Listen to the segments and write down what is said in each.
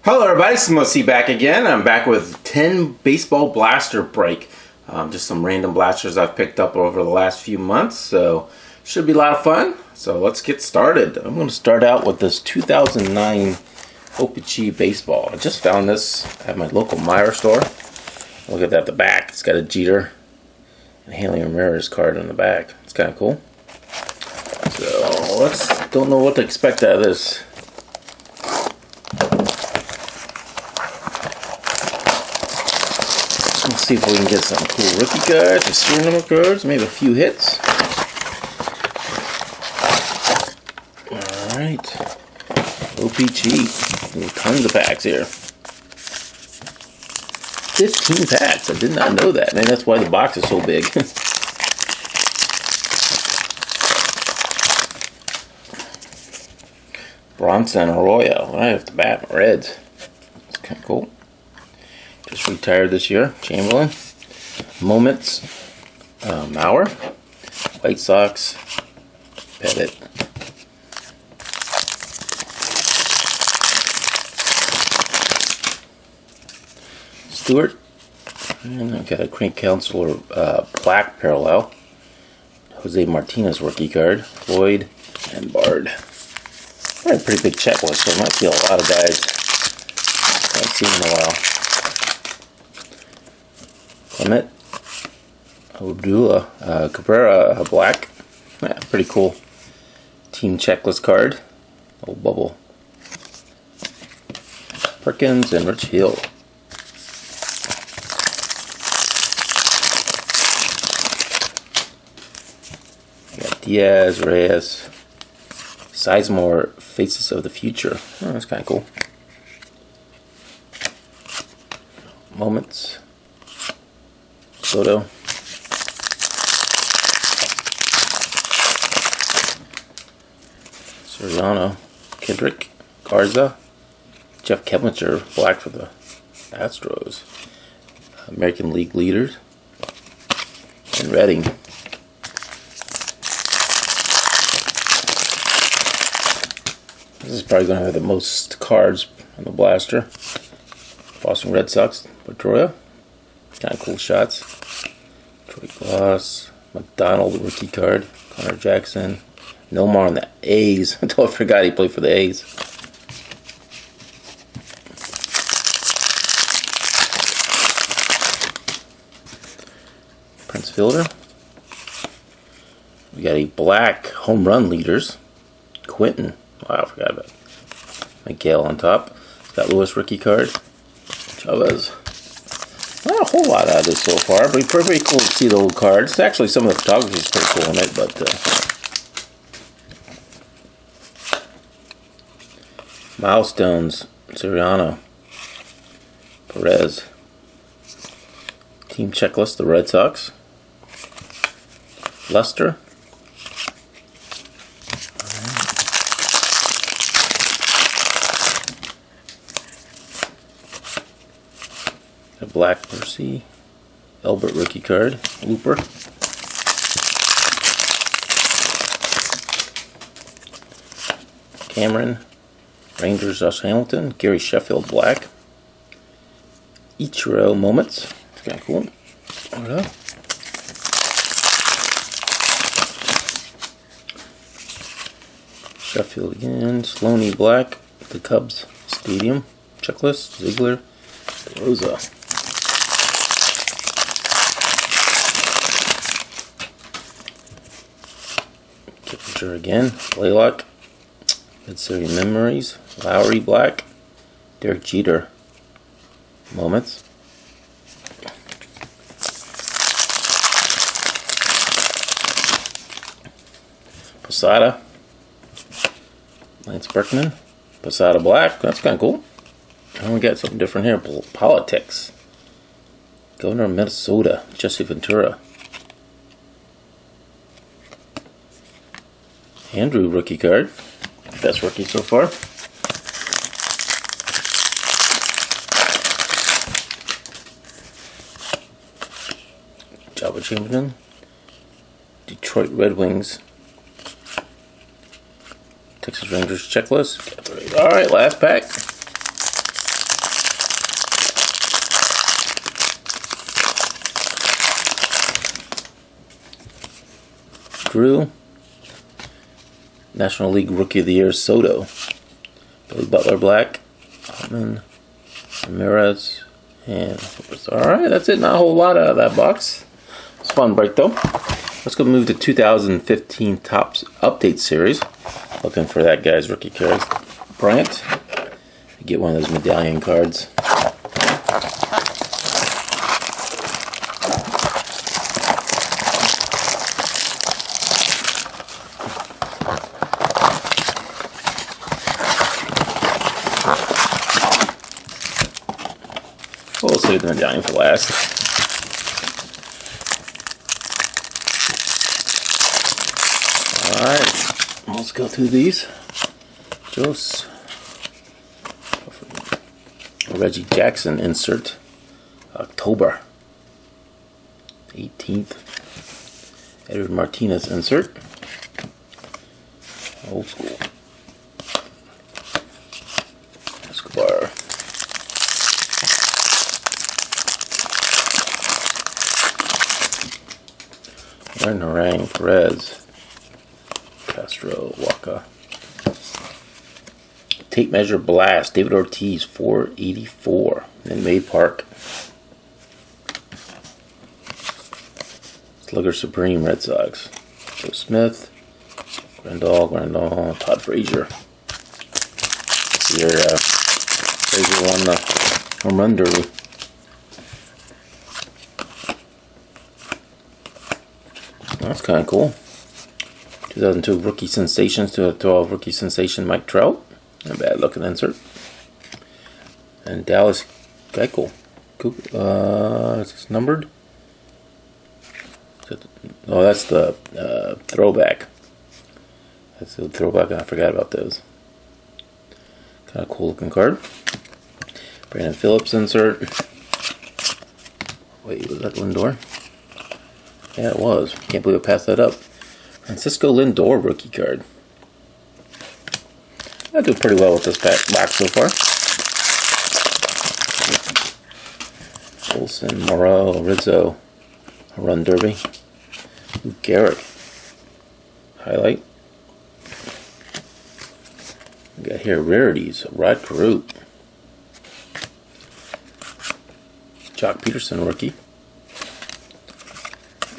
Hello everybody, Smokey back again. I'm back with 10 baseball blaster break. Just some random blasters I've picked up over the last few months, so should be a lot of fun. So let's get started. I'm going to start out with this 2009 OPG baseball. I just found this at my local Meyer store. Look at that at the back. It's got a Ginter and Hanley Ramirez card on the back. It's kind of cool. So don't know what to expect out of this. Let's see if we can get some cool rookie cards, or serial number cards, maybe a few hits. Alright. OPG. Tons of packs here. 15 packs. I did not know that. Maybe that's why the box is so big. Bronson Arroyo. Right off the bat, Reds. It's kind of cool. Just retired this year. Chamberlain. Moments. Mauer. White Sox. Pettit. Stewart. And I've got a Crank Counselor black parallel. Jose Martinez rookie card. Floyd and Bard. A pretty big checklist, so I might see a lot of guys I haven't seen in a while. Clement, Abdullah, Cabrera, black. Yeah, pretty cool. Team checklist card. Old bubble. Perkins and Rich Hill. Got Diaz, Reyes, Sizemore, Faces of the Future. Oh, that's kind of cool. Moments. Soto. Soriano. Kendrick. Garza. Jeff Kemlinger, black for the Astros. American League leaders. And Redding. This is probably going to have the most cards on the blaster. Boston Red Sox, Pedroia. Kind of cool shots. Troy Glass, McDonald rookie card, Connor Jackson, Nomar on the A's. I totally forgot he played for the A's. Prince Fielder. We got a black home run leaders. Quinton. Wow, I forgot about it. Miguel on top. It's got Lewis rookie card. Chavez. Not a whole lot out of this so far, but pretty cool to see the old cards. Actually, some of the photography is pretty cool in it, but milestones. Soriano. Perez. Team checklist, the Red Sox. Lester. Black Mercy, Elbert rookie card, Looper, Cameron, Rangers Josh Hamilton, Gary Sheffield black, Ichiro Moments, it's kind of cool. Sheffield again, Sloaney black, the Cubs Stadium, checklist, Ziegler, Rosa. Again, Blaylock, Mid City Memories, Lowry black, Derek Jeter, Moments, Posada, Lance Berkman, Posada black, that's kind of cool. And we got something different here, Politics, Governor of Minnesota, Jesse Ventura. Andrew rookie card. Best rookie so far. Java Chamberlain. Detroit Red Wings. Texas Rangers checklist. Alright, last pack. Drew. National League Rookie of the Year, Soto. Billy Butler, black. Bowman, Perez, and alright, that's it. Not a whole lot out of that box. It's a fun break, though. Let's go move to 2015 Topps Update Series. Looking for that guy's rookie cards. Bryant. Get one of those medallion cards. We'll save the medallion for last. Alright, let's go through these. Jose. Reggie Jackson insert. October 18th. Edward Martinez insert. Old school. Escobar. Narang, Perez, Castro, Waka. Tape measure blast, David Ortiz, 484. In May Park. Slugger Supreme, Red Sox. Joe Smith, Grandal, Todd Frazier. Here, Frazier won the home run derby. That's kind of cool. 2002 Rookie Sensations, 2012 Rookie Sensation Mike Trout. A bad looking insert. And Dallas Keuchel. Is this numbered? Oh, that's the throwback. That's the throwback. I forgot about those. Kind of cool looking card. Brandon Phillips insert. Wait, was that Lindor? Yeah, it was. Can't believe I passed that up. Francisco Lindor rookie card. I do pretty well with this box so far. Olsen, Morel, Rizzo, Run Derby. Garrett. Highlight. We got here rarities. Rod Carew. Jock Peterson rookie.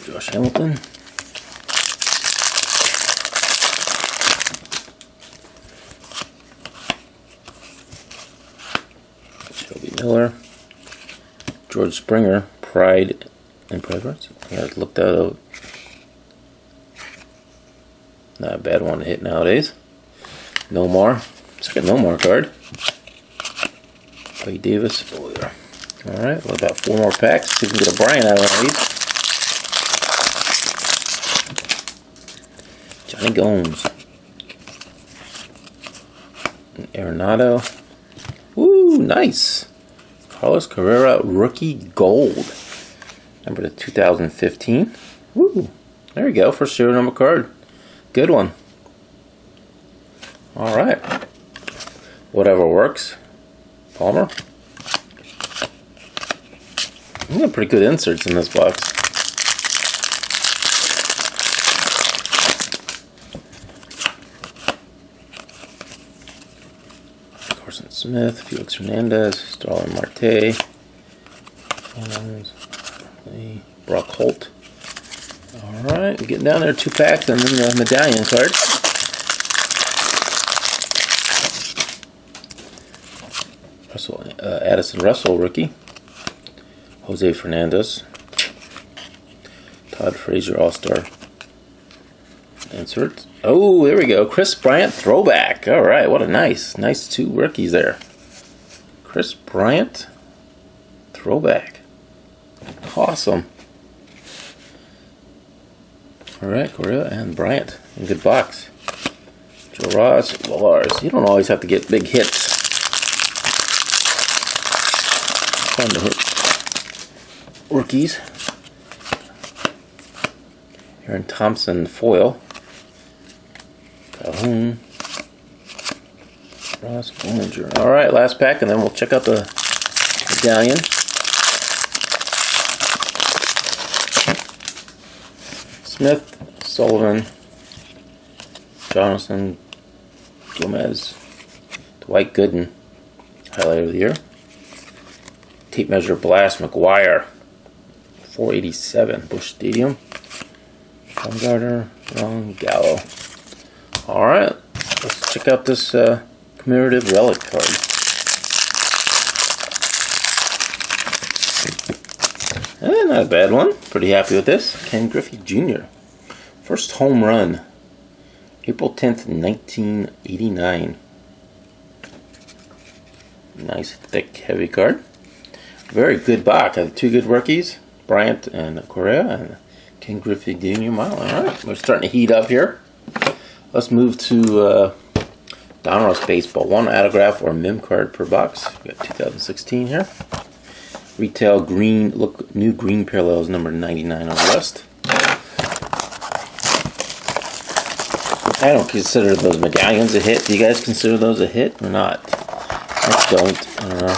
Josh Hamilton. Shelby Miller. George Springer, Pride and Preference. I gotta look that up. Not a bad one to hit nowadays. Nomar. Second Nomar card. Clay Davis. Oh, yeah. Alright, well, about 4 more packs. See if we can get a Bryant out of one of these. Johnny Gomes. Arenado. Woo, nice. Carlos Carrera rookie gold. Number to 2015. Woo. There we go. First serial number card. Good one. Alright. Whatever works. Palmer. We got pretty good inserts in this box. Carson Smith, Felix Hernandez, Starlin Marte, Brock Holt. Alright, we're getting down there, 2 packs and then the medallion card. Addison Russell rookie. Jose Fernandez. Todd Frazier All-Star insert. Oh, there we go. Chris Bryant throwback. Alright, what a nice 2 rookies there. Chris Bryant throwback. Awesome. Alright, Correa and Bryant. A good box. Joe Ross, Lars. You don't always have to get big hits. Fun to hit rookies. Aaron Thompson foil. Calhoun. Ross Bollinger. Alright, last pack and then we'll check out the medallion. Smith, Sullivan, Jonathan Gomez. Dwight Gooden. Highlight of the year. Tape measure blast McGuire. 487. Busch Stadium. Baumgartner. Ron Gallo. Alright. Let's check out this commemorative relic card. Not a bad one. Pretty happy with this. Ken Griffey Jr. First home run. April 10th, 1989. Nice, thick, heavy card. Very good box. I have two good rookies. Bryant and Correa and Ken Griffey Jr. Model. Alright, we're starting to heat up here. Let's move to Donruss Baseball. One autograph or mem card per box. We got 2016 here. Retail green, look, new green parallels, number 99 on the list. I don't consider those medallions a hit. Do you guys consider those a hit or not? I don't. I don't know.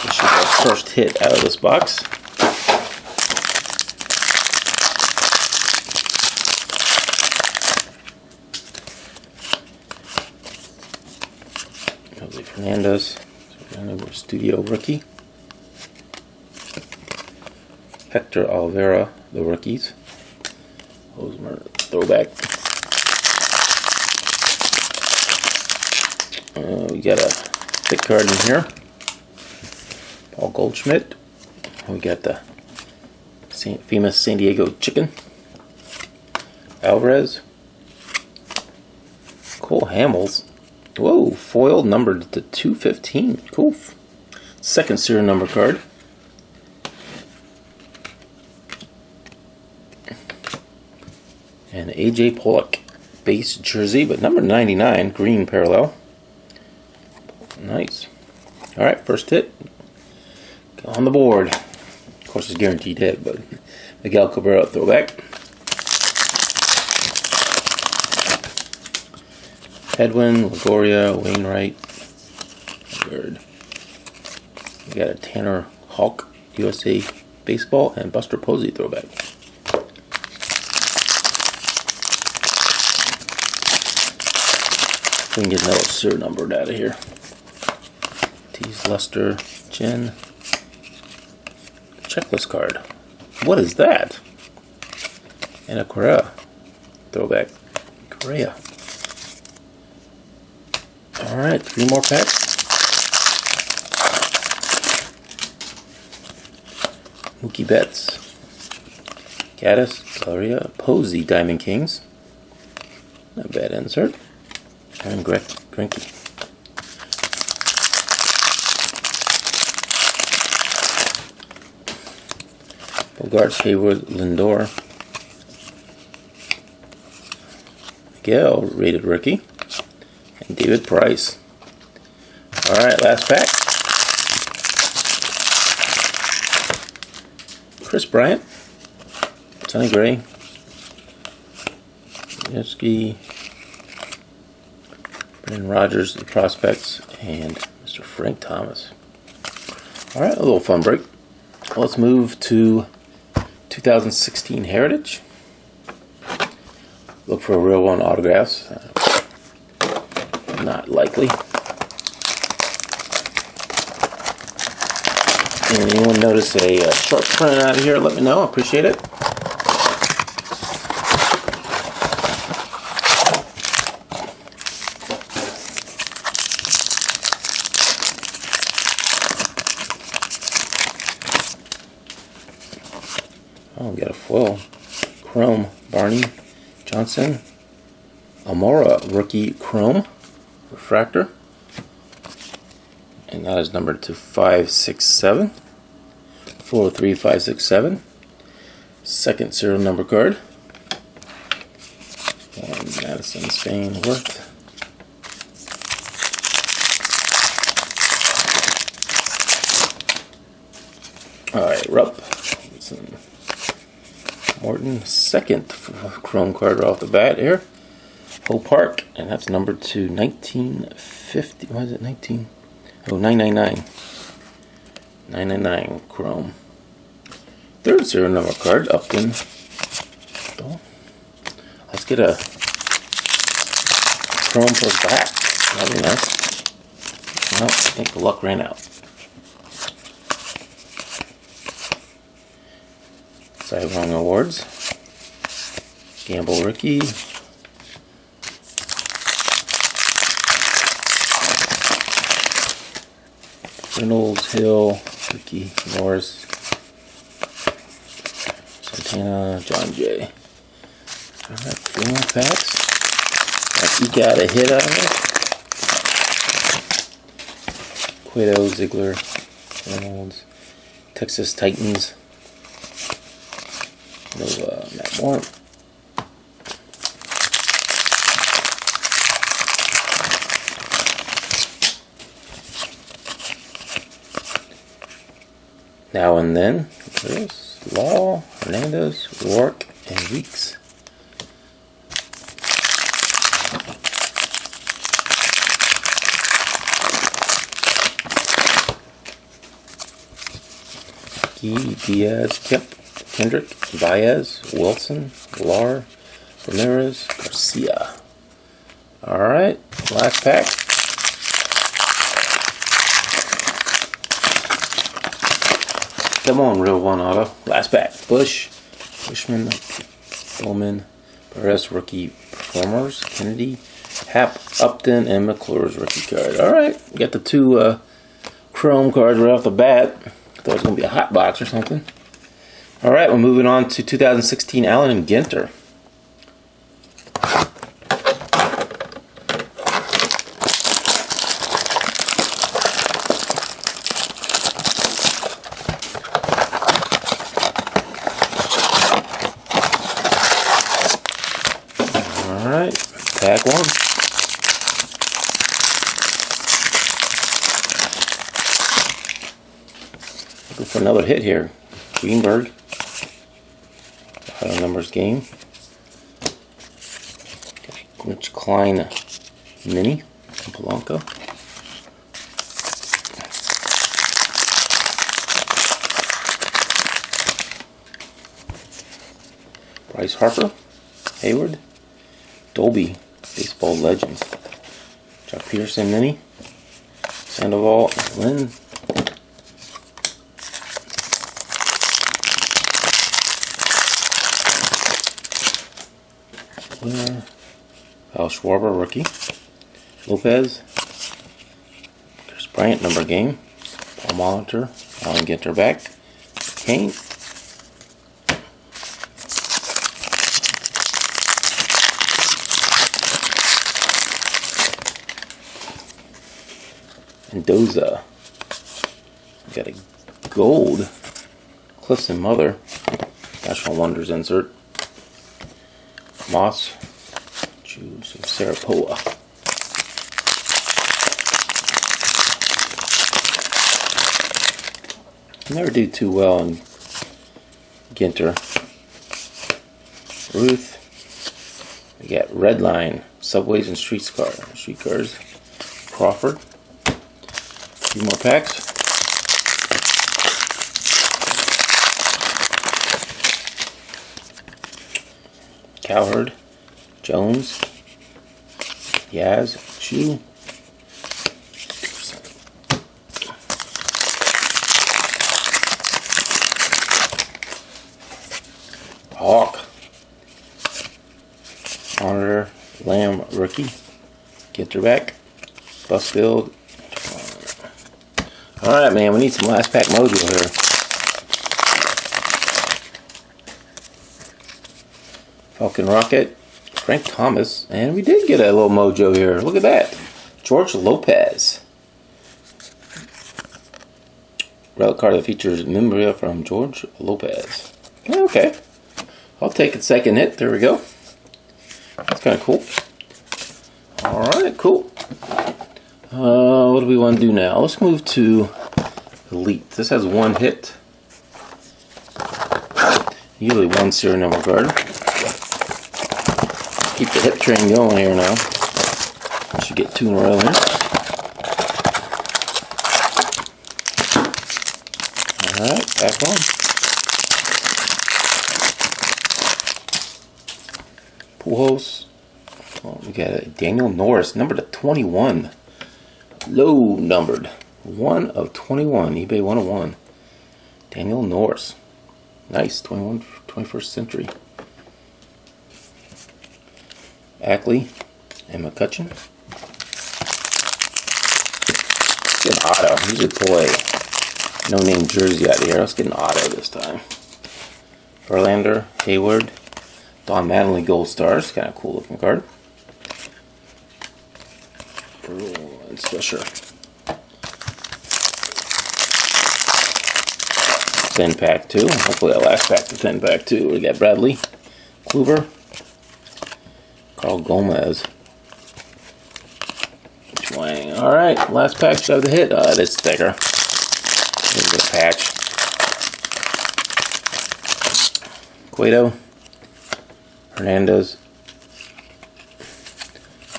This should be our first hit out of this box. Jose Fernandez. Studio rookie. Hector Olvera, the rookies. Hosmer throwback. We got a thick card in here. Paul Goldschmidt. We got the famous San Diego Chicken. Alvarez. Cole Hamels. Whoa, foiled numbered to 215. Cool. Second serial number card. And AJ Pollock base jersey, but number 99, green parallel. Nice. Alright, first hit. On the board. Of course, it's guaranteed hit, but Miguel Cabrera throwback. Edwin, Lagoria, Wainwright. Weird. We got a Tanner Hawk, USA Baseball, and Buster Posey throwback. We can get another serial numbered out of here. Tease Lester, Jen. Checklist card. What is that? And a Correa throwback. Correa. Alright, 3 more packs. Mookie Betts. Gaddis, Galleria, Posey, Diamond Kings. Not a bad insert. Aaron Greinke. Bogarts, Hayward, Lindor. Miguel, rated rookie. And David Price. Alright, last pack. Chris Bryant. Sonny Gray. Yevsky. Brendan Rodgers, the prospects, and Mr. Frank Thomas. Alright, a little fun break. Let's move to 2016 Heritage. Look for a real one autographs. Not likely. And anyone notice a short print out of here, let me know. I appreciate it. Oh, we got a foil. Chrome, Barney Johnson. Almora, rookie Chrome. Refractor. And that is numbered to 567. 43567. Second serial number card. And Madison Spain Worth. Alright, Rupp. Morton, second Chrome card off the bat here. Ho Park, and that's numbered to 1950. What is it? 19? Oh, 999. 999 Chrome. Third serial number card, Upton. Oh. Let's get a chrome for back. That'd be nice. Well, I think the luck ran out. Cy Young Awards. Gamble rookie. Reynolds, Hill, Ricky, Norris, Santana, John Jay. Alright, 4 more packs. He got a hit out of it. Cueto, Ziegler, Reynolds, Texas Titans. No Matt Moore. Now and then, Perez, Law, Hernandez, Rourke, and Weeks. Diaz, Kemp, Kendrick, Baez, Wilson, Lar, Ramirez, Garcia. Alright, last pack. Come on, real one auto. Last pack. Bushman, Bowman, Perez rookie performers, Kennedy, Happ, Upton, and McClure's rookie card. Alright, we got the 2 chrome cards right off the bat. I thought it was going to be a hot box or something. Alright, we're moving on to 2016 Allen and Ginter. Alright, pack 1. Looking for another hit here. Greenberg. Auto numbers game. Rich Klein Mini. Polanco. Bryce Harper. Hayward. Dolby. Baseball Legends. Chuck Peterson Mini. Sandoval. Lynn. Al Schwarber rookie. Lopez. Chris Bryant number game. Paul Molitor. Allen Ginter back. Kane. Mendoza. We got a gold Cliffs and Mother National Wonders insert. Moss. Choose Sarapoa. Never do too well in Ginter. Ruth. We got Redline, Subways and Streetcars. Crawford. A few more packs. Cowherd, Jones, Yaz, Chu, Hawk, Monitor, Lamb rookie, Ginter back, Busfield. Alright, man, we need some last pack mojo here. Falcon Rocket, Frank Thomas, and we did get a little mojo here. Look at that. George Lopez. Relic card that features memoria from George Lopez. Okay. I'll take a second hit. There we go. That's kind of cool. Alright, cool. What do we want to do now? Let's move to Elite. This has 1 hit. Usually 1 serial number card. Keep the hip train going here now. Should get 2 in a row here. Alright, back on. Pujols, Oh, we got a Daniel Norris, number to 21. Low numbered. 1 of 21. eBay 101. Daniel Norris. Nice. 21st century. Ackley and McCutcheon. Let's get an auto. Usually pull a no-name jersey out of here. Let's get an auto this time. Verlander, Hayward, Don Mattingly Gold Stars. Kind of cool looking card. And Swisher. Thin pack 2. Hopefully that last pack to thin pack 2. We got Bradley, Kluber, Carl Gomez, Wang. Alright, last pack should have the hit. It is thicker. Maybe a patch. Cueto, Hernandez,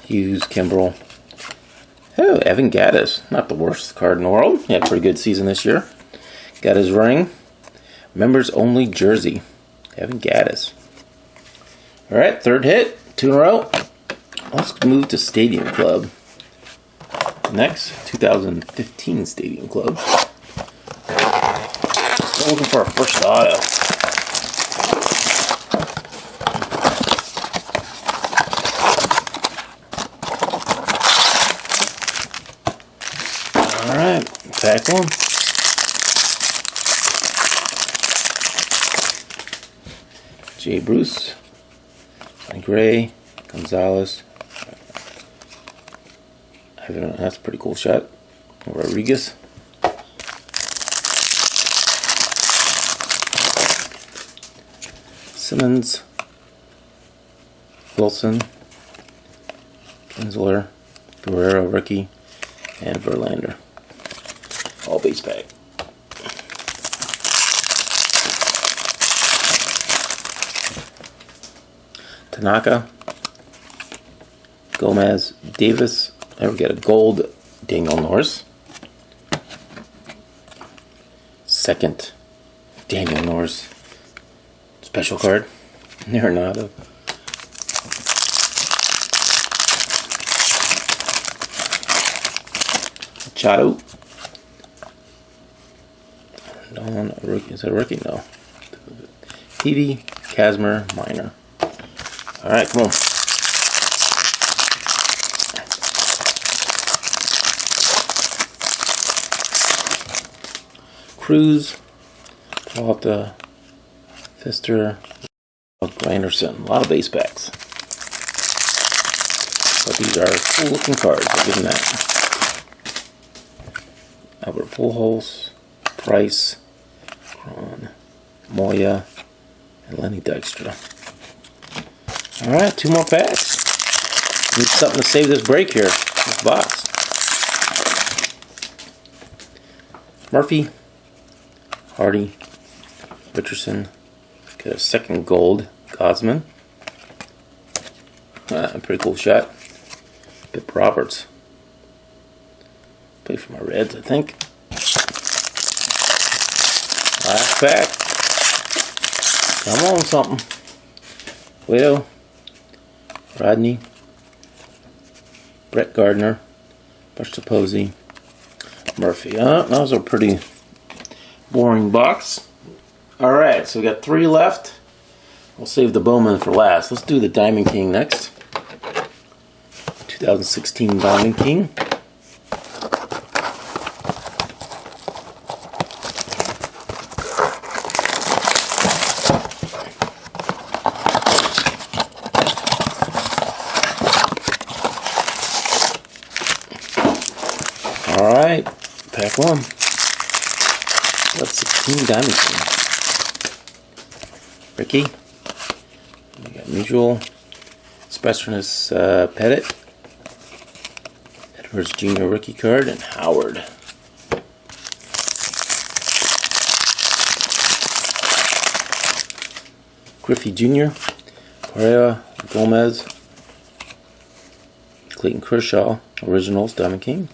Hughes, Kimbrel. Oh, Evan Gattis. Not the worst card in the world. He had a pretty good season this year. Got his ring. Members only jersey. Evan Gattis. Alright, third hit. 2 in a row. Let's move to Stadium Club. Next, 2015 Stadium Club. We're looking for our first auto. Alright, pack 1. Jay Bruce, Gray, Gonzalez. That's a pretty cool shot. Rodriguez. Simmons, Wilson, Kinsler, Guerrero rookie, and Verlander. All base pack. Tanaka, Gomez, Davis. There we get a gold Daniel Norris. Second Daniel Norris special card. Arenado. Machado. Don, a rookie. Is that a rookie? No. Peavy, Kazmir, Minor. Alright, come on. Cruz, Plata, Fister, Granderson. A lot of base packs. But these are cool looking cards. I'll give them that. Albert Pujols, Price, Cron, Moya, and Lenny Dykstra. Alright, 2 more packs. Need something to save this break here. This box. Murphy, Hardy, Richardson. Got a second gold. Gosman. Pretty cool shot. Pip Roberts. Played for my Reds, I think. Last pack. Come on, something. Cueto, Rodney, Brett Gardner, Buster Posey, Murphy. That was a pretty boring box. Alright, so we got 3 left. We'll save the Bowman for last. Let's do the Diamond King next. 2016 Diamond King. Alright, pack 1. That's 16 Diamond King. Ricky. We got Mutual. Specialness Pettit. Edwards Jr. rookie card. And Howard. Griffey Jr. Correa. Gomez. Clayton Kershaw. Originals Diamond King.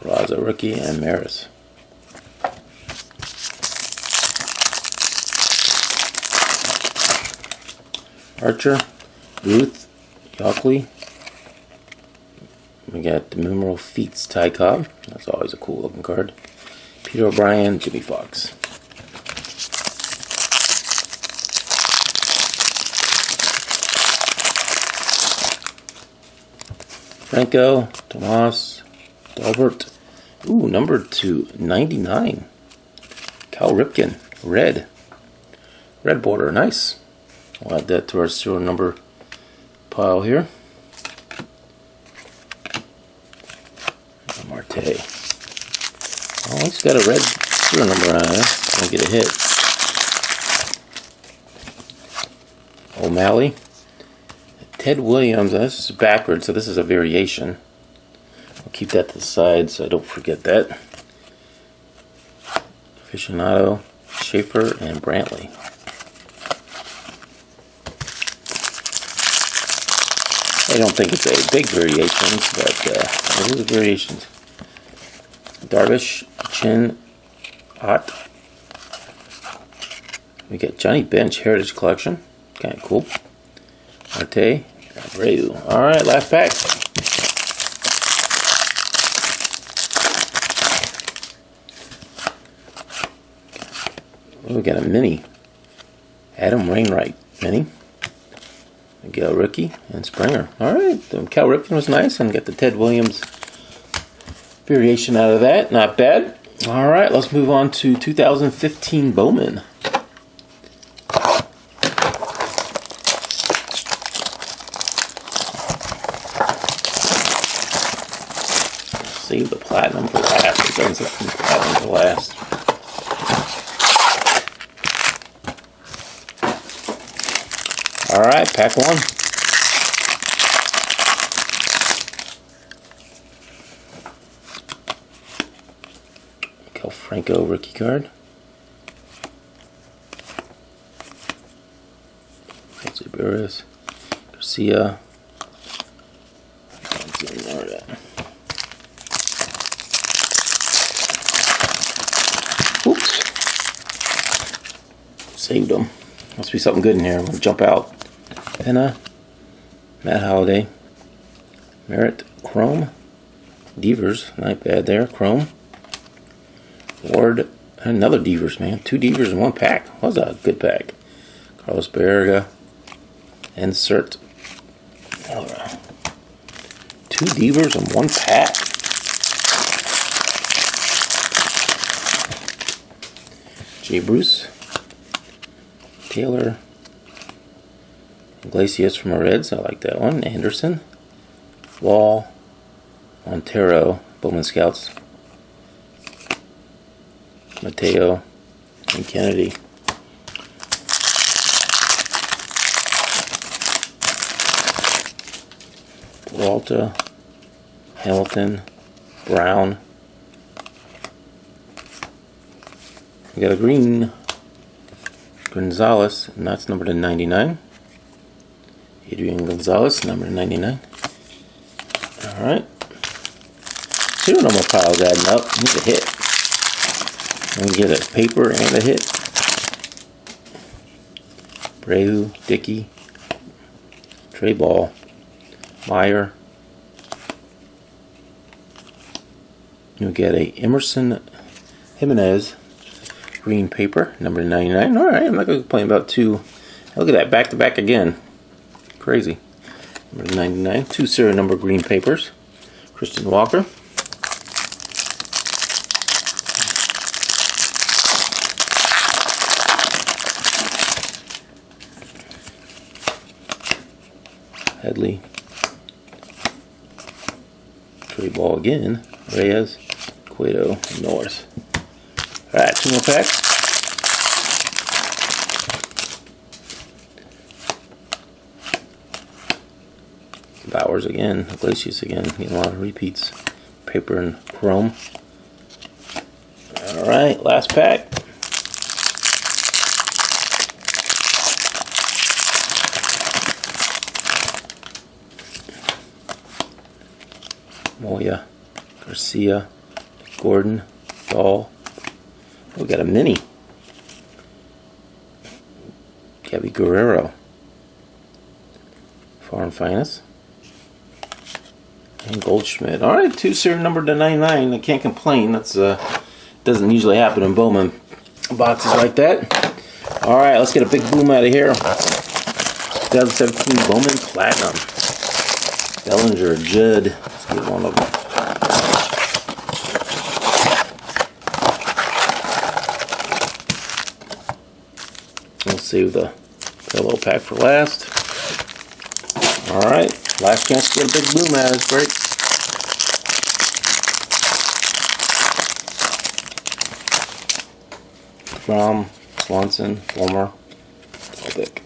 Raza rookie. And Maris. Archer, Ruth, Yockley. We got the Memorial Feats Ty Cobb. That's always a cool looking card. Peter O'Brien, Jimmy Fox. Franco, Tomas, Dalbert. Ooh, numbered to 99. Cal Ripken, red. Red border, nice. We'll add that to our serial number pile here. Marte. Oh, he's got a red serial number on it. Gonna get a hit. O'Malley. Ted Williams. This is backwards, so this is a variation. I'll keep that to the side so I don't forget that. Aficionado, Schaefer, and Brantley. I don't think it's a big variation, but it is a variation. Darvish, Chin, Ott. We got Johnny Bench Heritage Collection. Kind of cool. Marte, Abreu. Alright, last pack. Oh, we got a mini. Adam Wainwright mini. Miguel Rookie and Springer. Alright, the Cal Ripken was nice, and get the Ted Williams variation out of that. Not bad. Alright, let's move on to 2015 Bowman. Save the platinum for last. It doesn't say platinum for last. Alright, pack one. Cal Franco rookie card. Perez, Garcia. Oops. Saved them. Must be something good in here. I'm going to jump out. Penna, Matt Holliday, Merritt, Chrome, Devers, not bad there, Chrome, Ward, another Devers, man, 2 Devers in one pack, was a good pack, Carlos Berga, insert, 2 Devers in one pack, Jay Bruce, Taylor, Iglesias from the Reds, I like that one. Anderson, Wall, Montero, Bowman Scouts, Mateo, and Kennedy. Peralta, Hamilton, Brown. We got a green Gonzalez, and that's numbered to 99. Adrian Gonzalez, number 99. Alright. Serial number pile's adding up. Need a hit. And we get a paper and a hit. Abreu, Dickey, Trey Ball, Meyer. You get a Emerson Jimenez green paper, number 99. Alright, I'm not going to complain about 2. Look at that, back to back again. Crazy. Number 99. 2 serial number green papers. Christian Walker. Headley. Trey Ball again. Reyes. Cueto. North. Alright, 2 more packs. Bowers again, Iglesias again, getting a lot of repeats. Paper and chrome. Alright, last pack. Moya, Garcia, Gordon, Dahl. We got a mini. Gabby Guerrero. Farm Finest. And Goldschmidt. All right, 2 serial number to 99. I can't complain. That's doesn't usually happen in Bowman boxes like that. All right, let's get a big boom out of here. 2017 Bowman Platinum. Bellinger, Judd. Let's get one of them. We'll save the parallel pack for last. All right, last chance to get a big boom out of this break. From Swanson, Fulmer, Dick.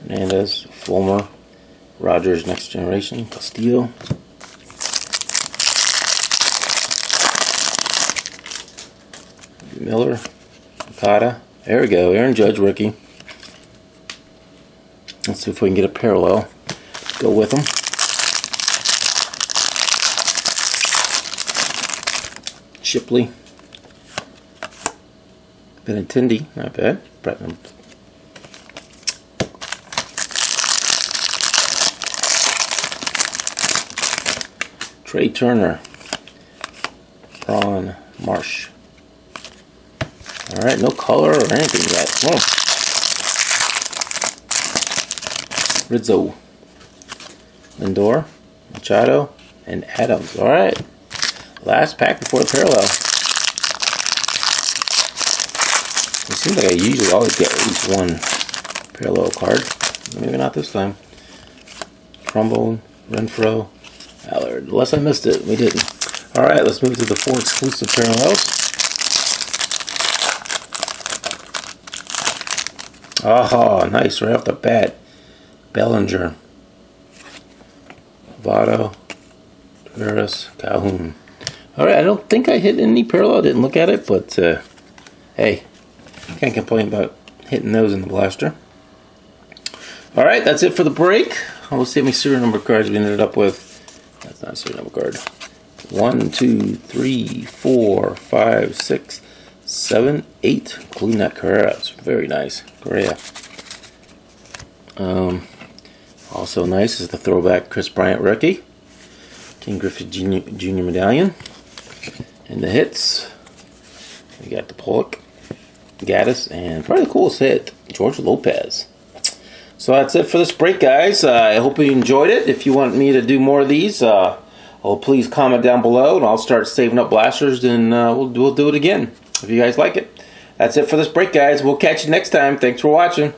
Hernandez, Fulmer, Rogers, Next Generation, Castillo. Miller, Okada. There we go, Aaron Judge, rookie. Let's see if we can get a parallel. Go with them. Shipley. Benintendi, not bad. Platinum. Trey Turner. Braun Marsh. Alright, no color or anything yet. Whoa. Rizzo. Lindor. Machado. And Adams. Alright. Last pack before the parallel. It seems like I usually always get at least one parallel card. Maybe not this time. Trombone, Renfro, Allard. Unless I missed it, we didn't. Alright, let's move to the 4 exclusive parallels. Oh, nice, right off the bat. Bellinger. Votto. Perez. Calhoun. Alright, I don't think I hit any parallel. I didn't look at it, but hey, can't complain about hitting those in the blaster. Alright, that's it for the break. Let's see how many serial number cards we ended up with. That's not a serial number card. 1, 2, 3, 4, 5, 6, 7, 8, including that Correa. It's very nice. Correa. Also nice is the throwback Chris Bryant rookie. King Griffey Jr. medallion. And the hits, we got the Pollock, Gaddis, and probably the coolest hit, George Lopez. So that's it for this break, guys. I hope you enjoyed it. If you want me to do more of these, please comment down below, and I'll start saving up blasters, and we'll do it again if you guys like it. That's it for this break, guys. We'll catch you next time. Thanks for watching.